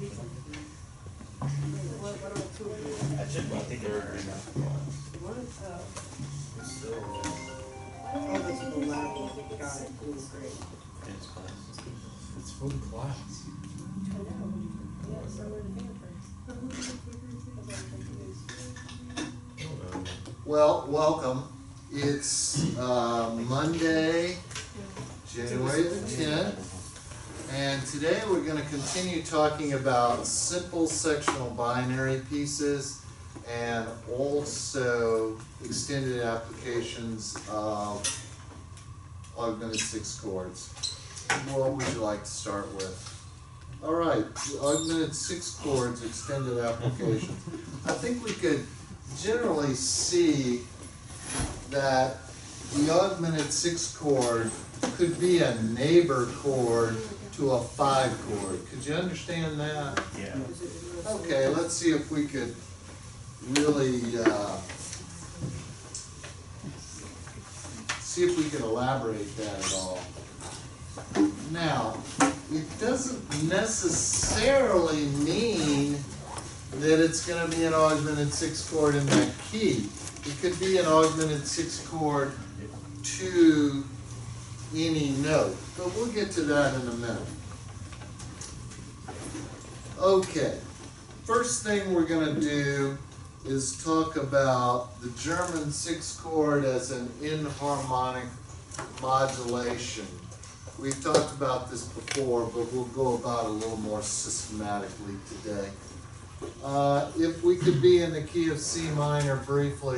I think they're already Oh, that's the level. Got it. Great. It's for the class. Well, welcome. It's Monday, January the 10th, and today we're going to continue talking about simple sectional binary pieces and also extended applications of augmented six chords. What would you like to start with? All right, augmented six chords, extended applications. I think we could generally see that the augmented six chord could be a neighbor chord to a five chord. Could you understand that? Yeah. Okay, let's see if we could really see if we can elaborate that at all. Now, it doesn't necessarily mean that it's going to be an augmented six chord in that key. It could be an augmented six chord to any note, but we'll get to that in a minute. Okay, first thing we're going to do is talk about the German six chord as an inharmonic modulation. We've talked about this before, but we'll go about it a little more systematically today. If we could be in the key of C minor briefly.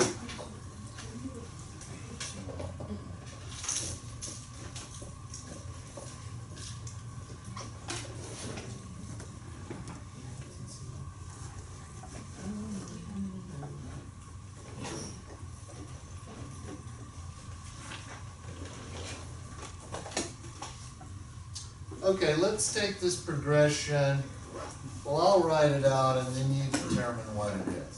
Okay, let's take this progression. Well, I'll write it out and then you determine what it is.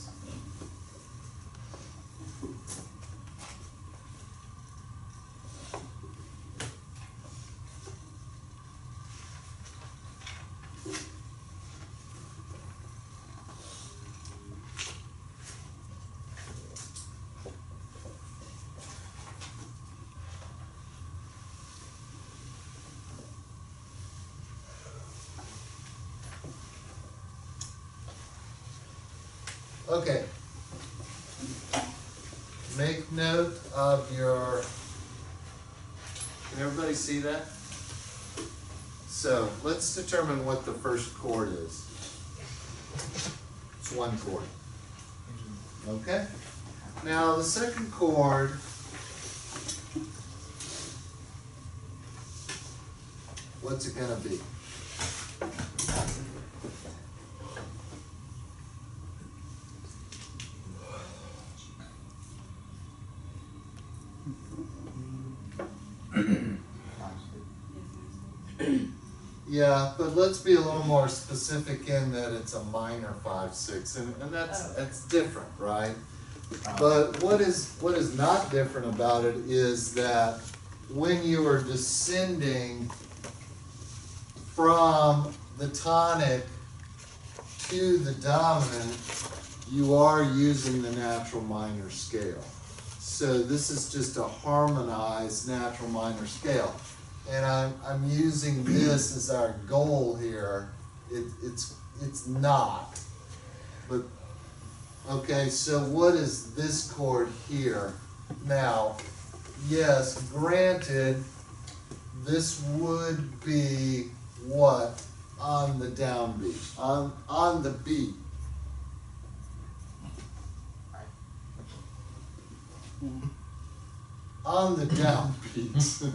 Okay, make note of your, can everybody see that? So let's determine what the first chord is. It's one chord. Okay, now the second chord, what's it going to be? Yeah, but let's be a little more specific in that it's a minor 5/6, and that's different, right? But what is not different about it is that when you are descending from the tonic to the dominant, you are using the natural minor scale. So this is just a harmonized natural minor scale. And I'm using this as our goal here. It's not. But okay, so what is this chord here? Now, yes, granted, this would be what on the downbeat, on the beat. On the downbeat.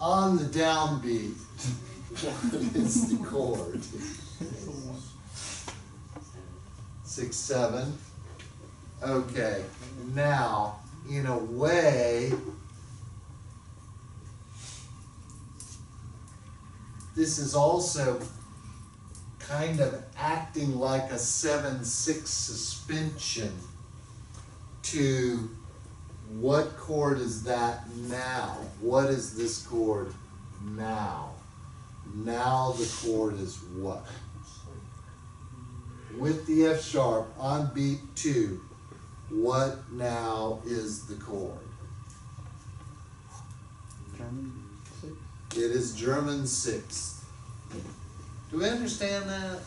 On the downbeat, what is the chord? 6, 7. Okay, now, in a way, this is also kind of acting like a 7/6 suspension to what chord is that now? What is this chord now? now the chord is what? With the F sharp on beat 2, what now is the chord? German 6. It is German 6th. Do we understand that?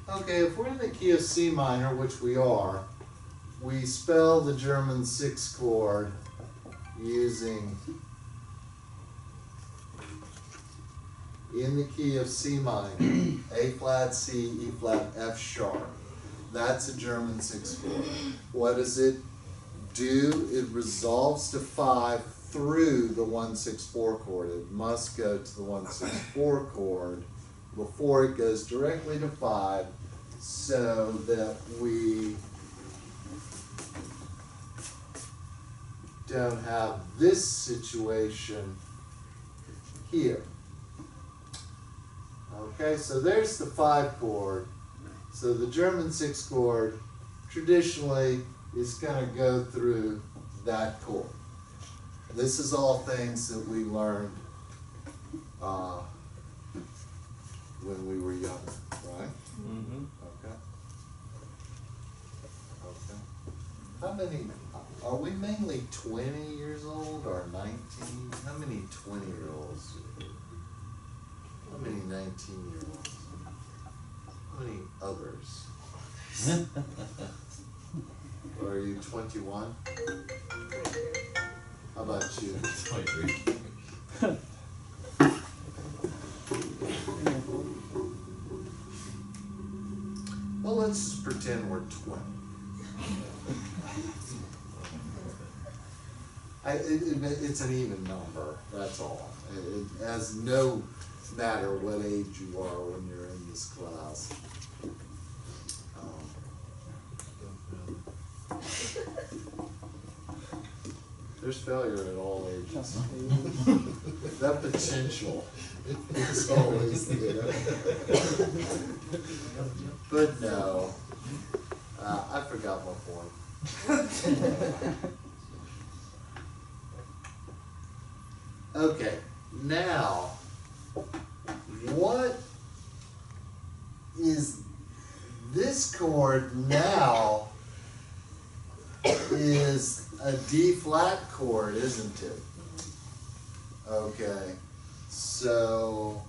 Okay, if we're in the key of C minor, which we are, we spell the German 6th chord using, in the key of C minor, A flat, C, E flat, F sharp. That's a German 6th chord. What does it do? It resolves to 5 through the 1-6-4 chord. It must go to the 1-6-4 chord before it goes directly to 5, so that we don't have this situation here. Okay, so there's the 5 chord. So the German 6 chord traditionally is going to go through that chord. This is all things that we learned when we were younger, right? Mm-hmm. Okay. Okay. How many, are we mainly 20 years old or 19? How many 20-year-olds? How many 19-year-olds? How many others? Or are you 21? How about you? 23. Well, let's just pretend we're 20. It's an even number, that's all. It has no matter what age you are when you're in this class. There's failure at all ages. That potential is always there. But no, I forgot my point. Okay, now, what is this chord now is a D flat chord, isn't it? Okay, so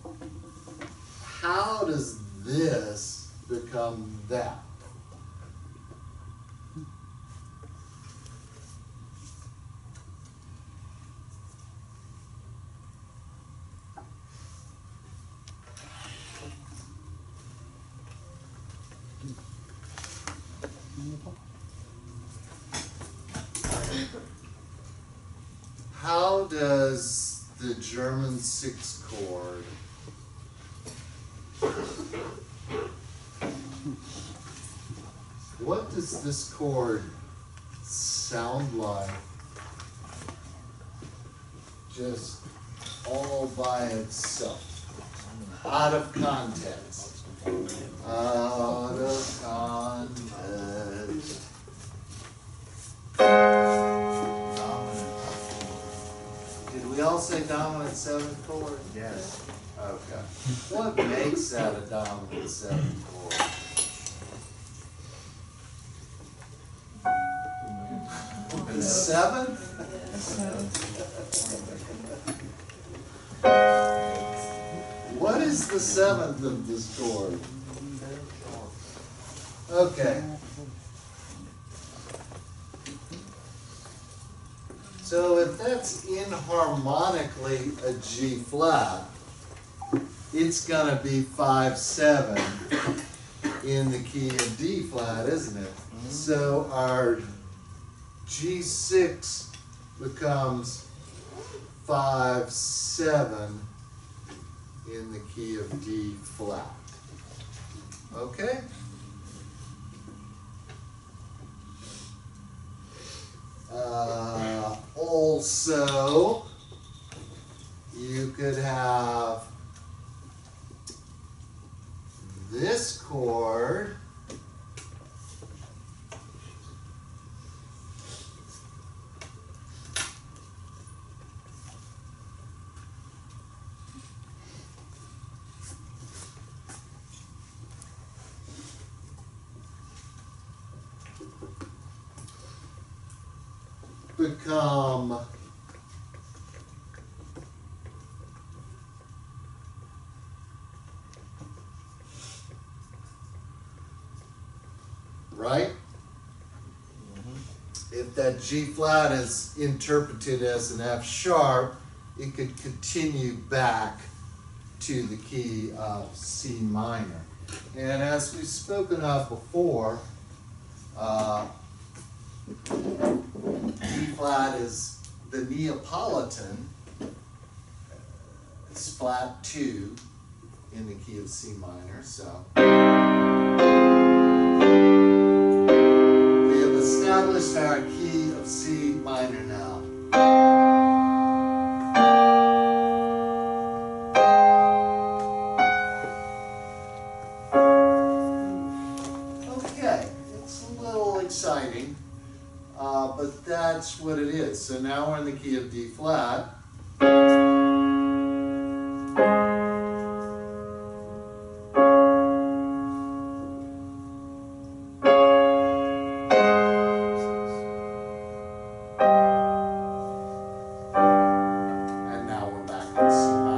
how does this become that? How does the German 6 chord what does this chord sound like just all by itself, out of context? Out of context. Did we all say dominant 7th chord? Yes. Okay. What makes that a dominant 7th chord? The 7th? What is the 7th of this chord? Okay. So if that's inharmonically a G flat, it's gonna be 5/7 in the key of D flat, isn't it? So our G6 becomes 5/7 in the key of D flat. Okay? Also, you could have this chord become right? If that G flat is interpreted as an F sharp, it could continue back to the key of C minor. And as we've spoken of before, G flat is the Neapolitan. It's flat 2 in the key of C minor, so we have established our key of C minor now. Okay, it's a little exciting, but that's what it is. So now we're in the key of D flat. And now we're back in C minor.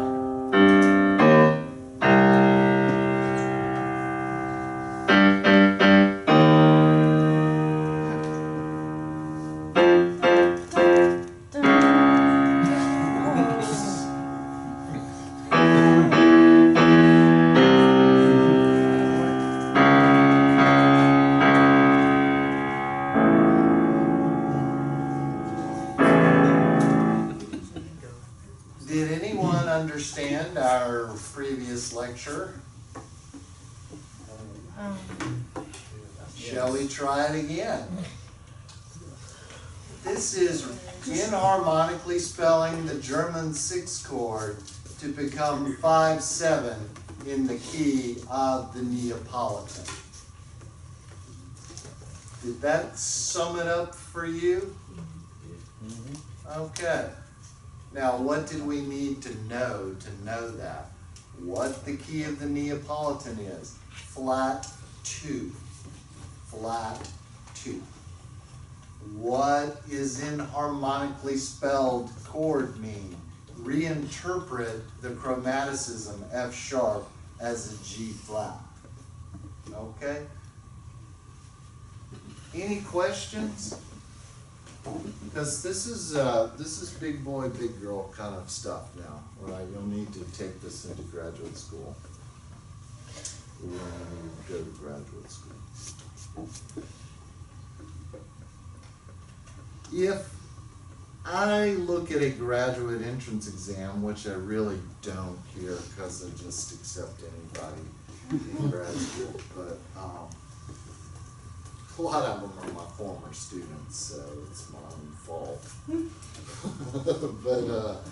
Did anyone understand our previous lecture? Shall we try it again? This is inharmonically spelling the German 6 chord to become 5/7 in the key of the Neapolitan. Did that sum it up for you? Okay. Now, what did we need to know that? What the key of the Neapolitan is? Flat 2. Flat 2. What is inharmonically spelled chord mean? Reinterpret the chromaticism F sharp as a G flat. Okay? Any questions? Because this is big boy, big girl kind of stuff now, right? You'll need to take this into graduate school. We're going to need to go to graduate school. If I look at a graduate entrance exam, which I really don't here because I just accept anybody in grad school, but a lot of them are my former students, so it's my own fault. But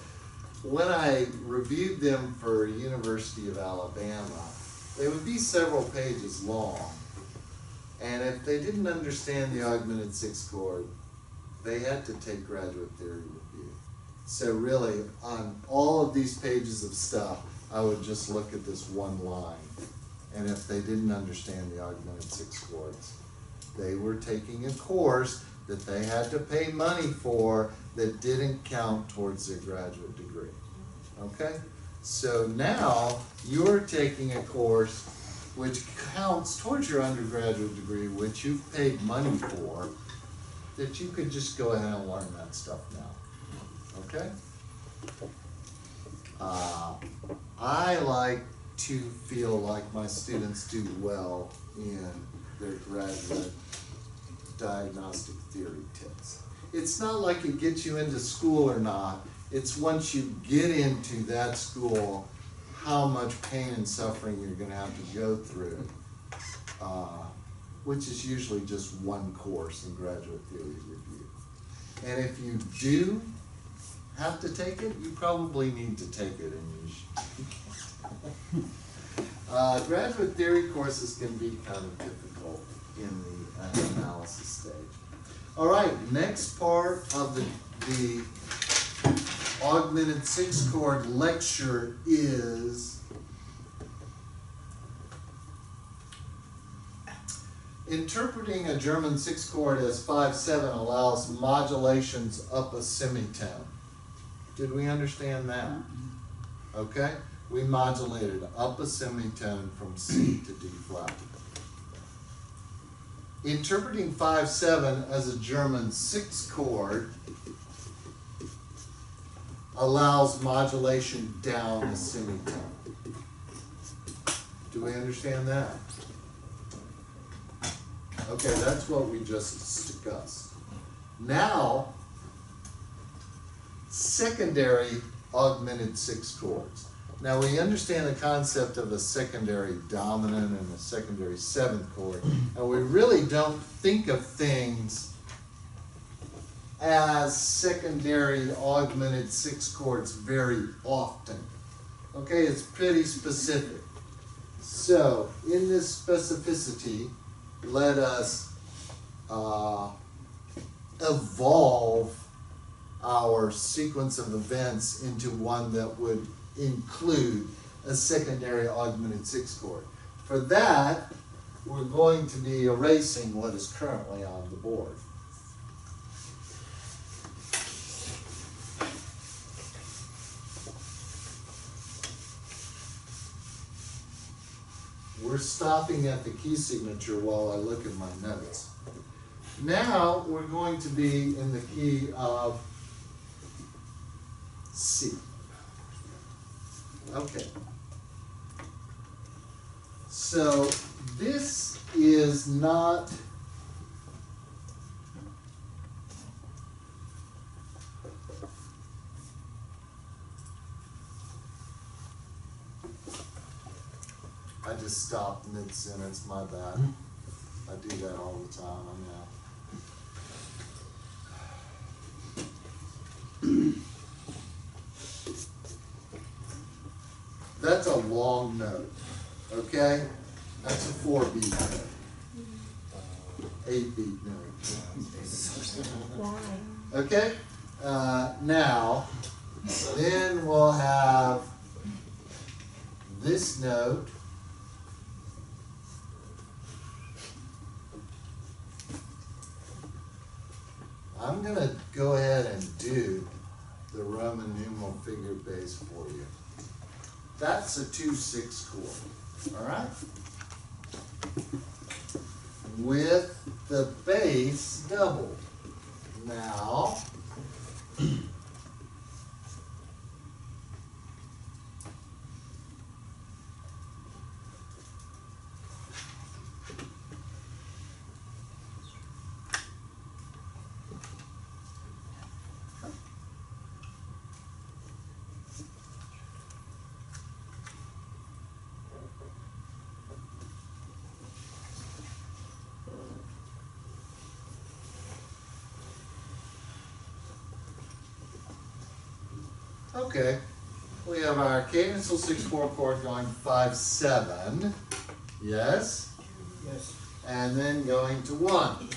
when I reviewed them for University of Alabama, they would be several pages long. And if they didn't understand the augmented 6 chord, they had to take graduate theory review. So really, on all of these pages of stuff, I would just look at this one line. And if they didn't understand the augmented 6 chords, they were taking a course that they had to pay money for that didn't count towards their graduate degree. Okay? So now you're taking a course which counts towards your undergraduate degree, which you've paid money for, that you could just go ahead and learn that stuff now. Okay? I like to feel like my students do well in their graduate diagnostic theory tips. It's not like it gets you into school or not. It's once you get into that school, how much pain and suffering you're going to have to go through, which is usually just one course in graduate theory review. And if you do have to take it, you probably need to take it. And graduate theory courses can be kind of difficult in the analysis stage. All right, next part of the augmented 6 chord lecture is Interpreting a German 6 chord as 5/7 allows modulations up a semitone. Did we understand that? Okay? We modulated up a semitone from C to D flat. Interpreting 5/7 as a German 6 chord allows modulation down the semitone. Do we understand that? Okay, that's what we just discussed. Now, secondary augmented 6 chords. Now we understand the concept of a secondary dominant and a secondary 7th chord, and we really don't think of things as secondary augmented 6 chords very often. Okay, it's pretty specific. So, in this specificity, let us evolve our sequence of events into one that would include a secondary augmented 6 chord. For that, we're going to be erasing what is currently on the board. We're stopping at the key signature while I look at my notes. Now we're going to be in the key of C. Okay. So this is not I just stopped mid-sentence, my bad. I do that all the time, I know. That's a long note, okay? That's a 4-beat note. 8-beat note. Why? Okay? Now, then we'll have this note. I'm going to go ahead and do the Roman numeral figure bass for you. That's a 2/6 chord, all right? With the bass doubled. Now, okay, we have our cadenceal 6/4 chord going 5/7, yes? Yes. And then going to 1.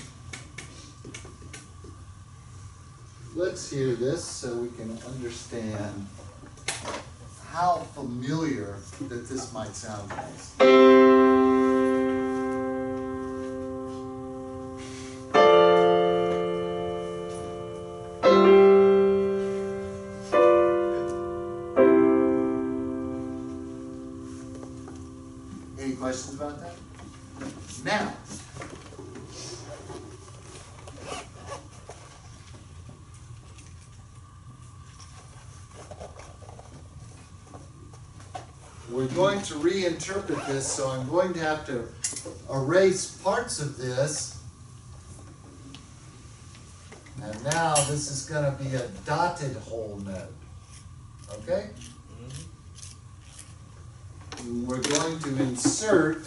Let's hear this so we can understand how familiar that this might sound to us. Any questions about that? Now, we're going to reinterpret this, so I'm going to have to erase parts of this. And now this is going to be a dotted whole note. Okay? We're going to insert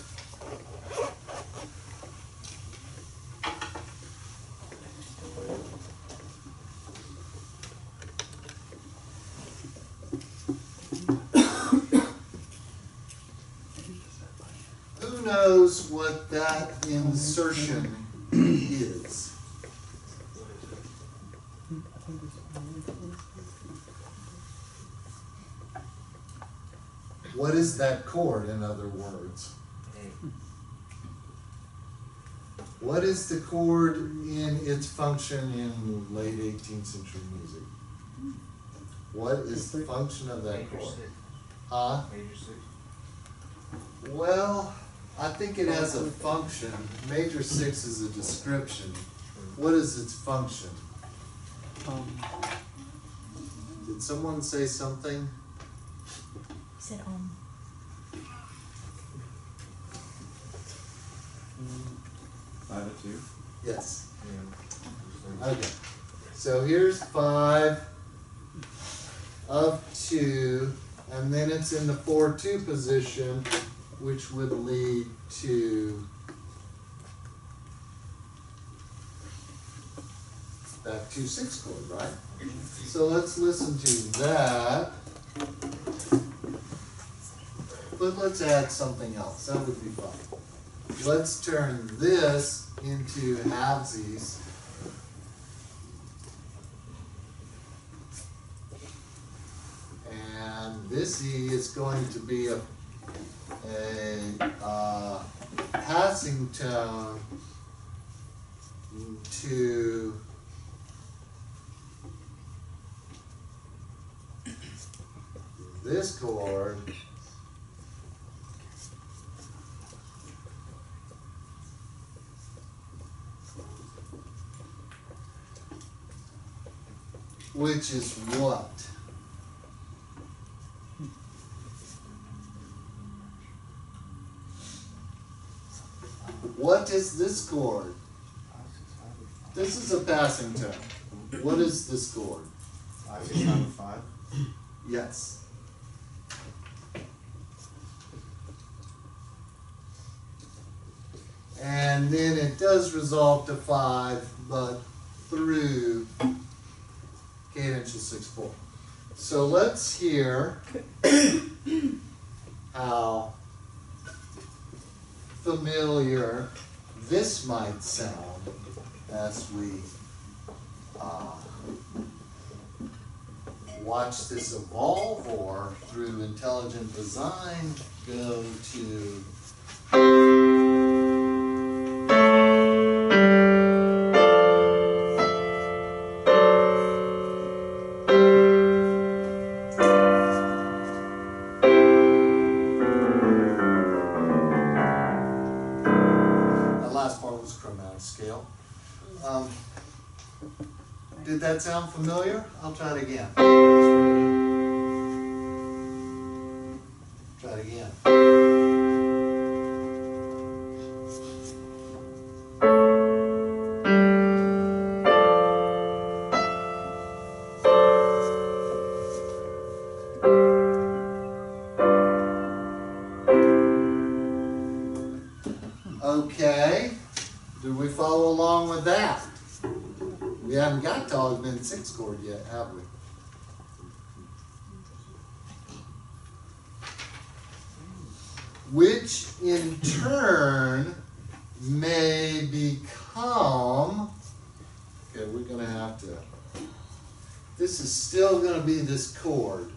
who knows what that insertion is? What is that chord, in other words? What is the chord in its function in late 18th century music? What is the function of that chord? Huh? Major six. Well, I think it has a function. Major six is a description. What is its function? Did someone say something? He said Five of two. Yes. Yeah. Okay. So here's 5 of 2, and then it's in the 4-2 position, which would lead to that 2-6 chord, right? So let's listen to that. But let's add something else. That would be fun. Let's turn this into halvesies. And this E is going to be a passing tone to this chord, which is what? What is this chord? This is a passing tone. What is this chord? 5, 6, 5, 5. Yes. And then it does resolve to 5, but through cadential 6/4. So let's hear how familiar this might sound as we watch this evolve, or through intelligent design go to scale. Did that sound familiar? I'll try it again. Try it again. Okay. Did we follow along with that? We haven't got to augmented 6 chord yet, have we? Which in turn may become, okay, we're going to have to, this is still going to be this chord.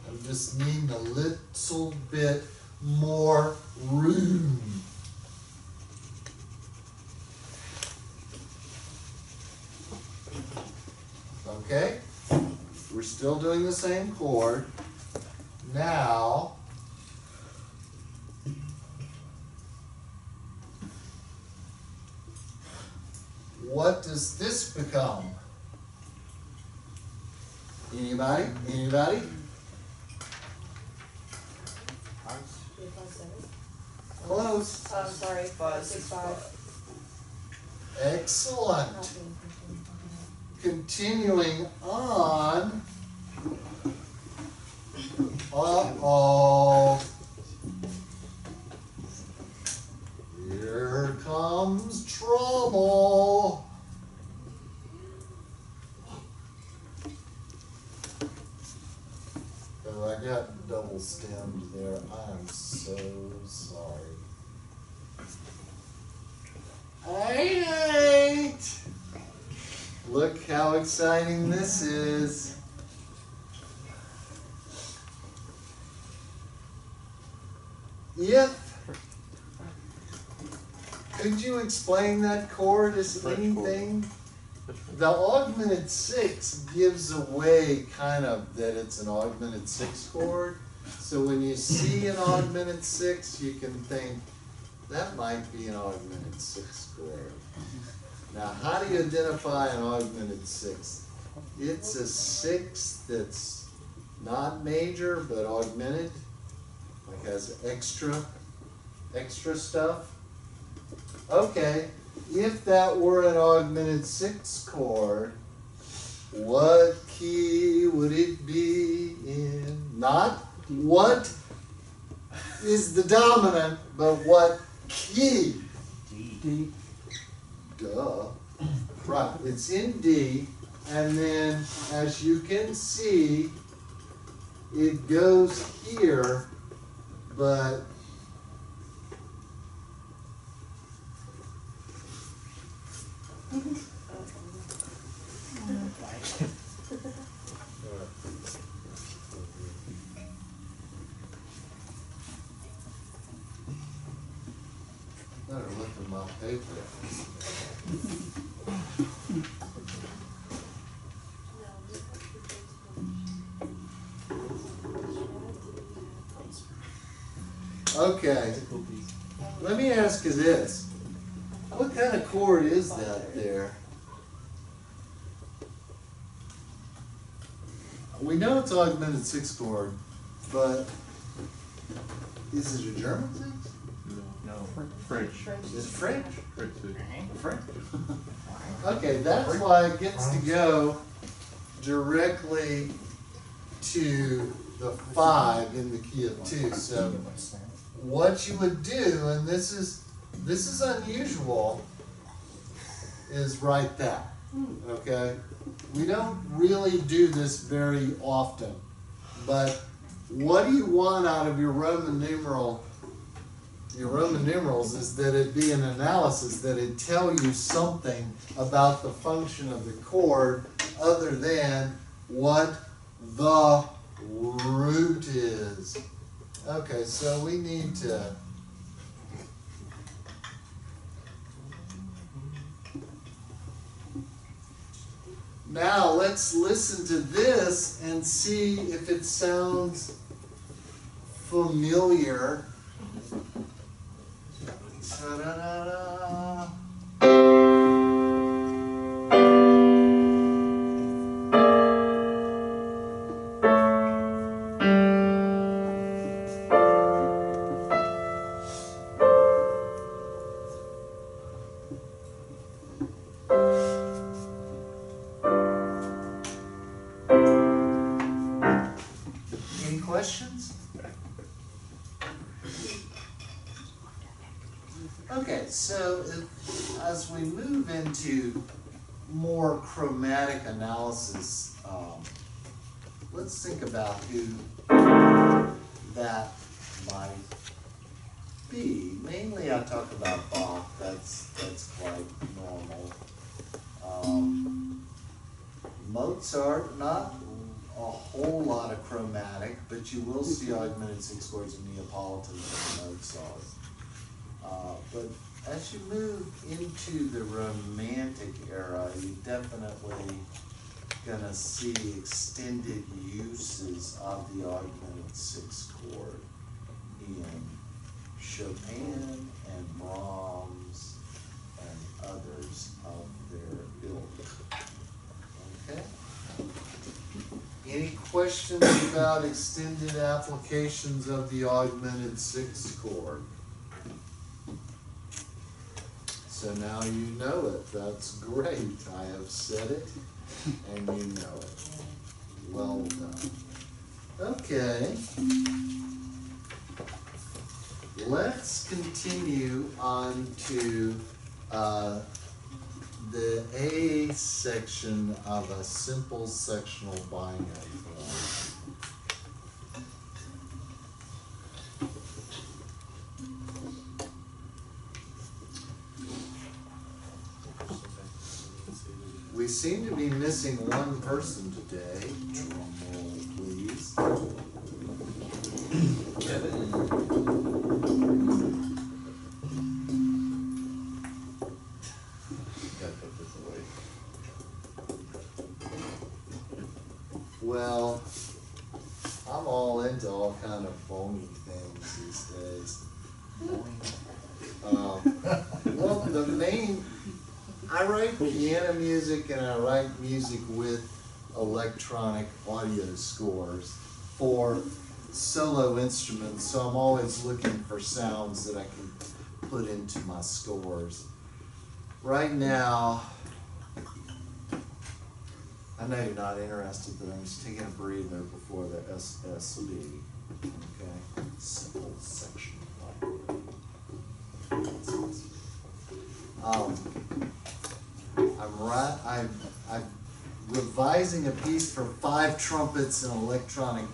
I just need a little bit more room. Okay, we're still doing the same chord. Now, what does this become? Anybody? Anybody? Close. Sorry, 5, 6, 5. Excellent. Continuing on. Uh-oh. Here comes trouble. Oh, I got double stemmed there. I'm so sorry. Hey! Look how exciting this is. If could you explain that chord as French anything? The augmented 6 gives away kind of that it's an augmented 6 chord. So when you see an augmented 6, you can think that might be an augmented 6 chord. Now, how do you identify an augmented 6? It's a 6 that's not major but augmented, like has extra stuff. Okay, if that were an augmented 6 chord, what key would it be in? Not what is the dominant, but what key? D. Duh. Right, it's in D, and then as you can see, it goes here, but better look at my paper. Okay, let me ask you this. What kind of chord is that there? We know it's augmented 6 chord, but is it a German 6? No. French. Is it French? French. French. Okay, that's why it gets to go directly to the 5 in the key of 2. So what you would do, and this is unusual, is write that. Okay? We don't really do this very often, but what do you want out of your Roman numerals is that it be an analysis, that it tell you something about the function of the chord other than what the root is. Okay, so we need to now let's listen to this and see if it sounds familiar. Ta-da-da-da. Any questions? Okay, so as we move into more chromatic analysis, let's think about who that might be. Mainly I talk about Bach, that's quite normal. Mozart, not a whole lot of chromatic, but you will see augmented 6 chords in Neapolitan in Mozart. But as you move into the Romantic era, you definitely gonna see extended uses of the augmented 6 chord in Chopin and Brahms and others of their ilk. Okay? Any questions about extended applications of the augmented 6 chord? So now you know it. That's great. I have said it, and you know it. Well done. Okay. Let's continue on to the A section of a simple sectional binary form. We seem to be missing one person today. Drum roll, please. Well, I'm all into all kind of bongy things these days. Well, the main, I write piano music and I write music with electronic audio scores for solo instruments, so I'm always looking for sounds that I can put into my scores. Right now, I know you're not interested, but I'm just taking a breather before the SSB. Okay, simple section. I'm revising a piece for 5 trumpets and electronic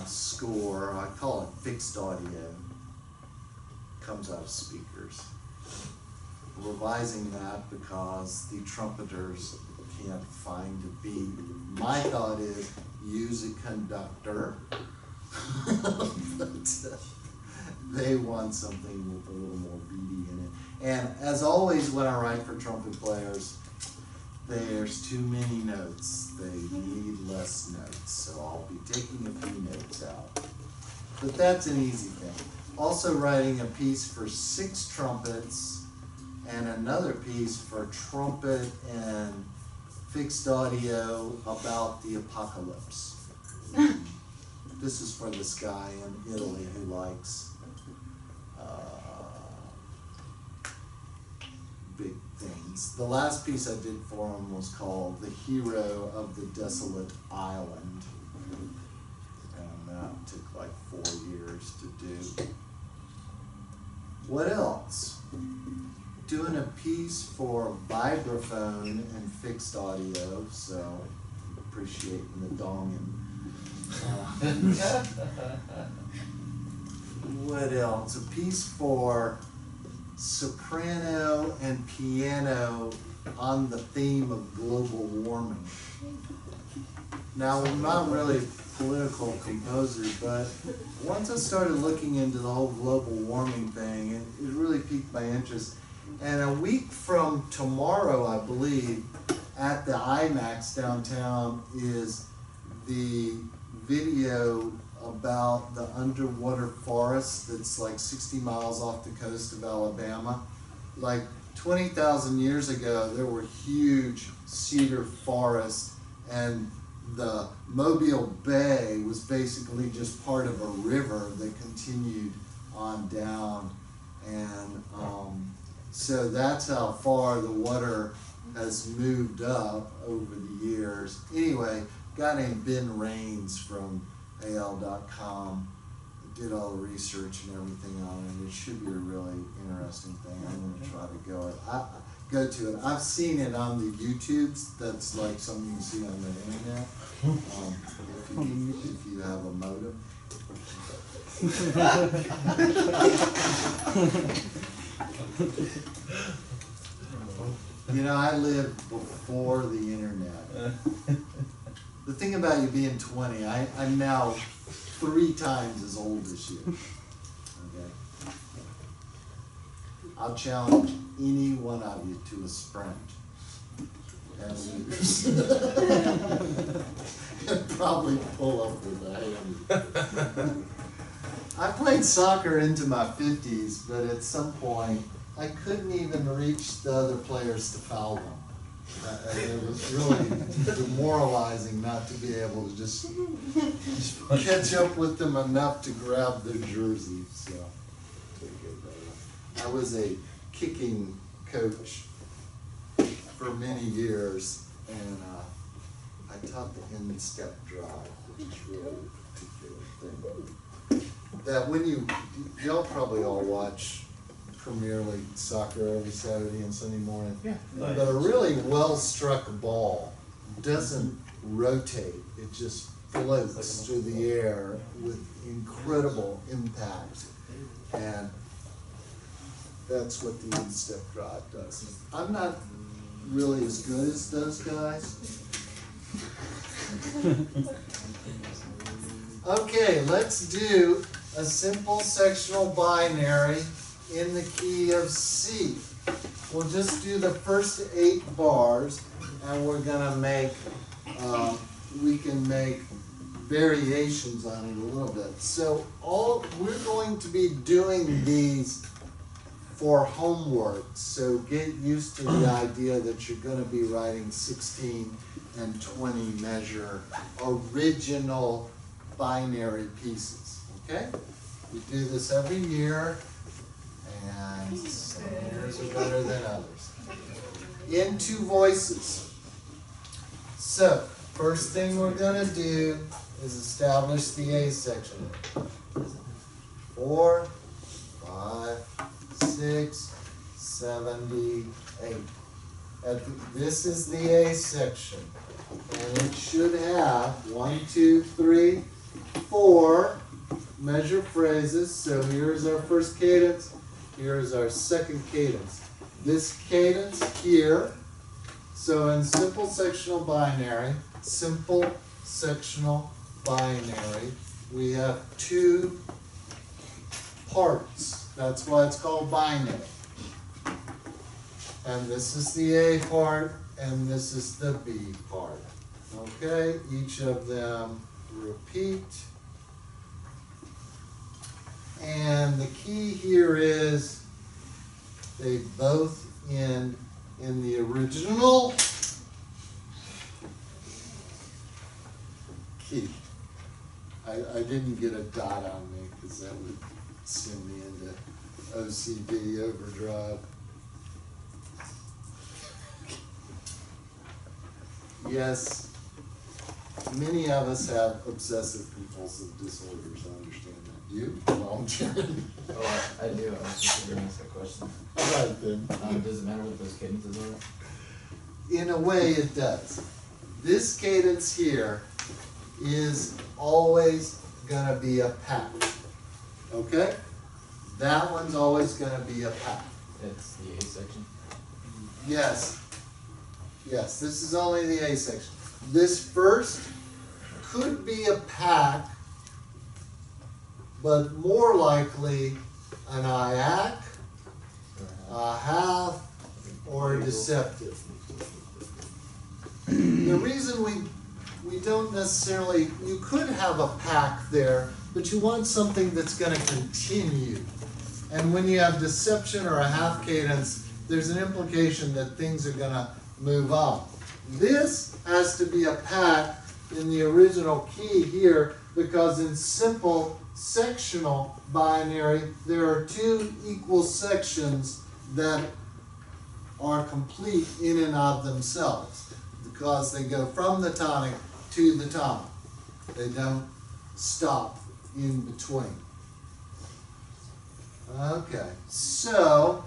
score. I call it fixed audio. Comes out of speakers. Revising that because the trumpeters can't find a beat. My thought is use a conductor, but they want something with a little more beaty in it. And as always, when I write for trumpet players, there's too many notes. They need less notes, so I'll be taking a few notes out. But that's an easy thing. Also writing a piece for 6 trumpets and another piece for trumpet and fixed audio about the apocalypse. This is for this guy in Italy who likes big things. The last piece I did for him was called The Hero of the Desolate Island. And that took like 4 years to do. What else? Doing a piece for vibraphone and fixed audio, so appreciating the donging. What else? A piece for soprano and piano on the theme of global warming. Now, I'm not really a political composer, but once I started looking into the whole global warming thing, it really piqued my interest. And a week from tomorrow, I believe, at the IMAX downtown is the video about the underwater forest that's like 60 miles off the coast of Alabama. Like 20,000 years ago, there were huge cedar forests, and the Mobile Bay was basically just part of a river that continued on down. And so that's how far the water has moved up over the years. Anyway, a guy named Ben Raines from AL.com did all the research and everything on it. It should be a really interesting thing. I'm going to try to go to it. I've seen it on the YouTubes. That's like something you can see on the internet. If you have a modem. You know, I lived before the internet. The thing about you being 20, I'm now 3 times as old as you. Okay? I'll challenge any one of you to a sprint. And lose. And probably pull up with a hand. I played soccer into my 50s, but at some point, I couldn't even reach the other players to foul them. It was really demoralizing not to be able to just catch up with them enough to grab their jersey. So I was a kicking coach for many years, and I taught the in-step drive, which is really a particular thing. That when y'all probably all watch Premier League soccer every Saturday and Sunday morning. Yeah. But a really well-struck ball doesn't rotate. It just floats through the air with incredible impact. And that's what the in-step drive does. I'm not really as good as those guys. Okay, let's do a simple sectional binary in the key of C. We'll just do the first 8 bars, and we're going to make we can make variations on it a little bit. So we're going to be doing these for homework, so get used to the idea that you're going to be writing 16 and 20 measure original binary pieces, okay? We do this every year, and some years are better than others. Into voices. So, first thing we're going to do is establish the A section. 4, 5, 6, 7, 8. This is the A section, and it should have 1, 2, 3, 4 measure phrases. So here's our first cadence, here's our second cadence. This cadence here, so in simple sectional binary, we have 2 parts. That's why it's called binary. And this is the A part, and this is the B part. Okay, each of them repeat. And the key here is they both end in the original key. I didn't get a dot on me because that would send me into OCD overdrive. Yes, many of us have obsessive compulsive disorders. I understand that. You? Volunteering? Oh, I do. I was just going to ask a question. All right then. Does it matter what those cadences are? In a way, it does. This cadence here is always going to be a path. Okay? That one's always going to be a path. It's the A section? Yes. Yes, this is only the A section. This first could be a pack, but more likely an IAC, a half, or a deceptive. The reason we don't necessarily, you could have a pack there, but you want something that's going to continue. And when you have deception or a half cadence, there's an implication that things are going to move on. This has to be a pack in the original key here because in simple sectional binary, there are 2 equal sections that are complete in and of themselves because they go from the tonic to the tonic. They don't stop in between. Okay, so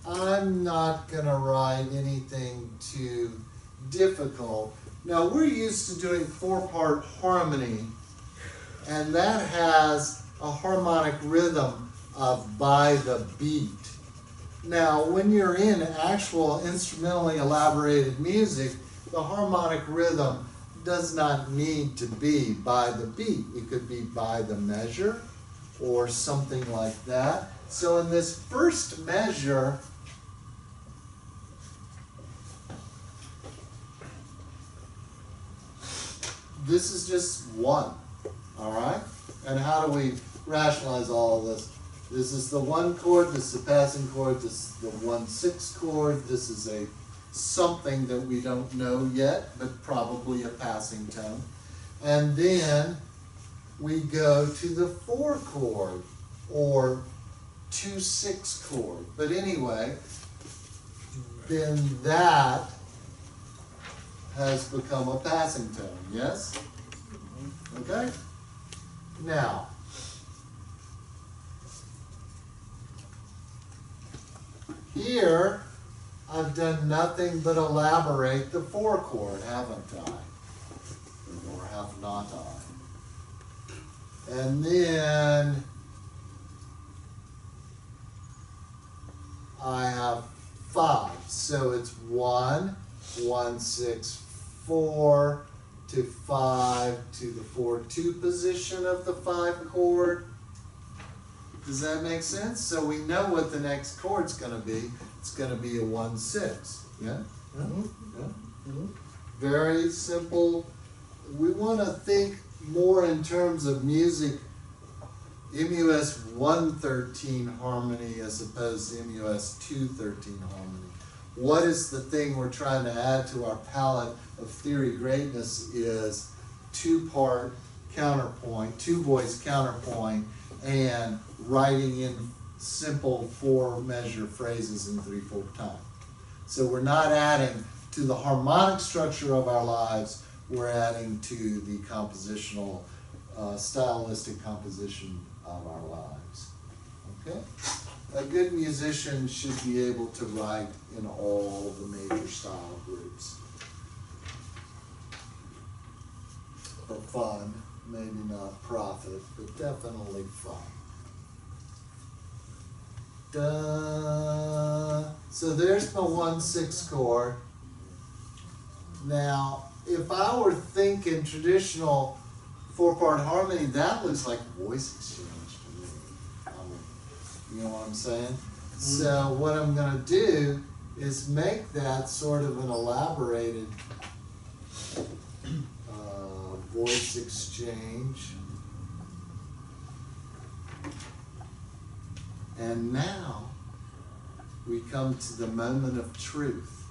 I'm not going to write anything too difficult. Now, we're used to doing 4-part harmony, and that has a harmonic rhythm of by the beat. Now, when you're in actual instrumentally elaborated music, the harmonic rhythm does not need to be by the beat. It could be by the measure or something like that. So in this first measure, this is just 1, all right? And how do we rationalize all of this? This is the 1 chord, this is the passing chord, this is the 1/6 chord, this is a something that we don't know yet, but probably a passing tone. And then we go to the 4 chord, or 2/6 chord. But anyway, then that has become a passing tone, yes? Okay? Now, here, I've done nothing but elaborate the 4 chord, haven't I? Or have not I? And then I have 5. So it's 1, 1, 6, 4 to 5 to the 4/2 position of the 5 chord. Does that make sense? So we know what the next chord's going to be. It's going to be a 1/6. Yeah? Yeah? Yeah? Very simple we want to think more in terms of music, MUS 113 harmony as opposed to MUS 213 harmony. What is the thing we're trying to add to our palette of theory greatness is two-part counterpoint, two-voice counterpoint, and writing in simple four-measure phrases in 3/4 time. So we're not adding to the harmonic structure of our lives, we're adding to the compositional, stylistic composition of our lives. Okay? A good musician should be able to write in all the major style groups. For fun, maybe not profit, but definitely fun. Da. So there's my 1/6 chord. Now, if I were thinking traditional four-part harmony, that looks like voice exchange to me. You know what I'm saying? So what I'm going to do is make that sort of an elaborated voice exchange. And now we come to the moment of truth.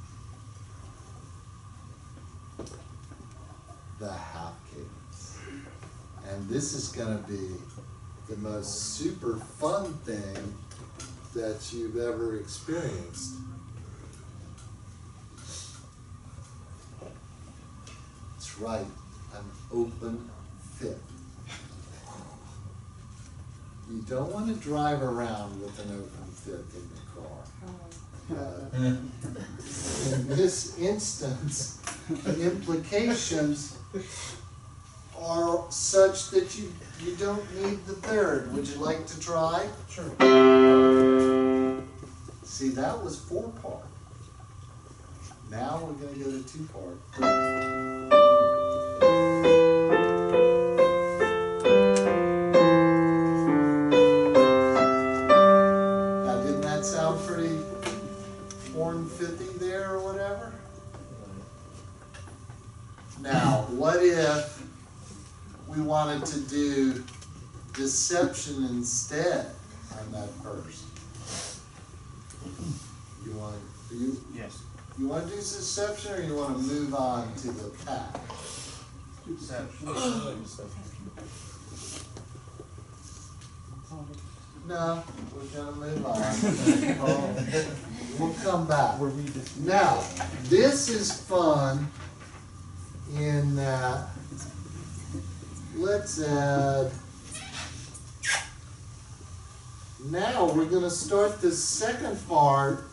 The half cadence. And this is going to be the most super fun thing that you've ever experienced. That's right, an open fifth. You don't want to drive around with an open fifth in the car. In this instance, the implications are such that you don't need the third. Would you like to try? Sure. See, that was 4-part. Now we're going to go to 2-part. Now, didn't that sound pretty horn 50 there or whatever? Now, what if we wanted to do deception instead on that verse? Yes. You want to do deception, or you want to move on to the pack? Deception. No, we're gonna move on. We'll come back. Now, this is fun in that, let's add, now we're gonna start the second part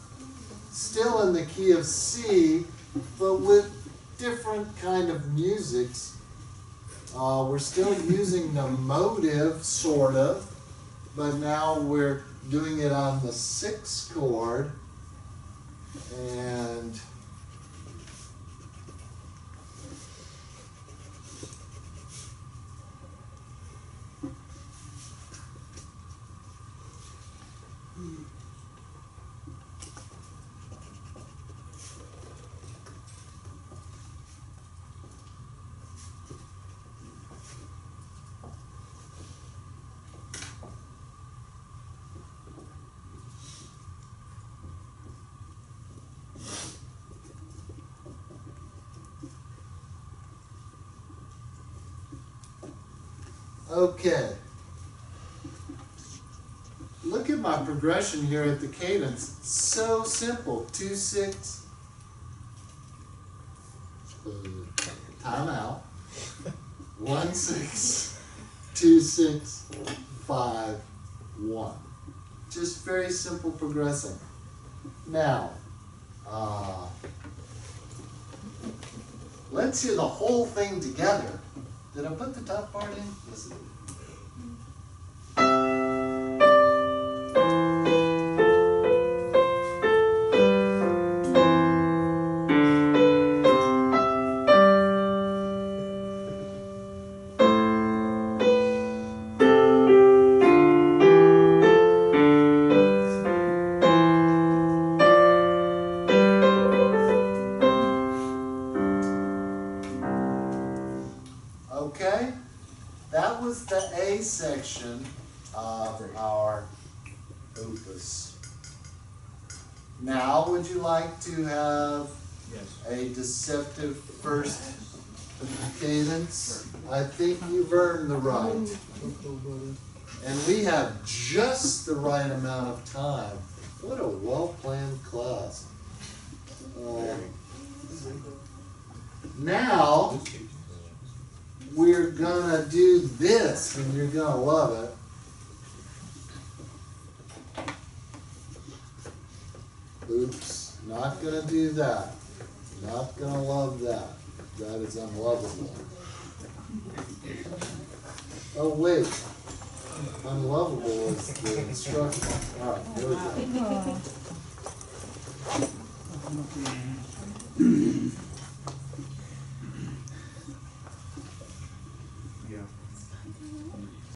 still in the key of C, but with different kind of musics. We're still using the motive, sort of, but now we're doing it on the 6th chord, and okay. Look at my progression here at the cadence. It's so simple. 2/6. Time out. 1/6. 2/6. 5. 1. Just very simple progressing. Now, let's hear the whole thing together. Did I put the top part in? Yes, I did. Okay? That was the A section of our opus. Now, would you like to have Yes. a deceptive first cadence? I think you've earned the right. And we have just the right amount of time. What a well-planned class. Now, we're gonna do this, and you're gonna love it. Oops, not gonna do that. Not gonna love that. That is unlovable. Oh wait, unlovable is the instruction. All right, here we go.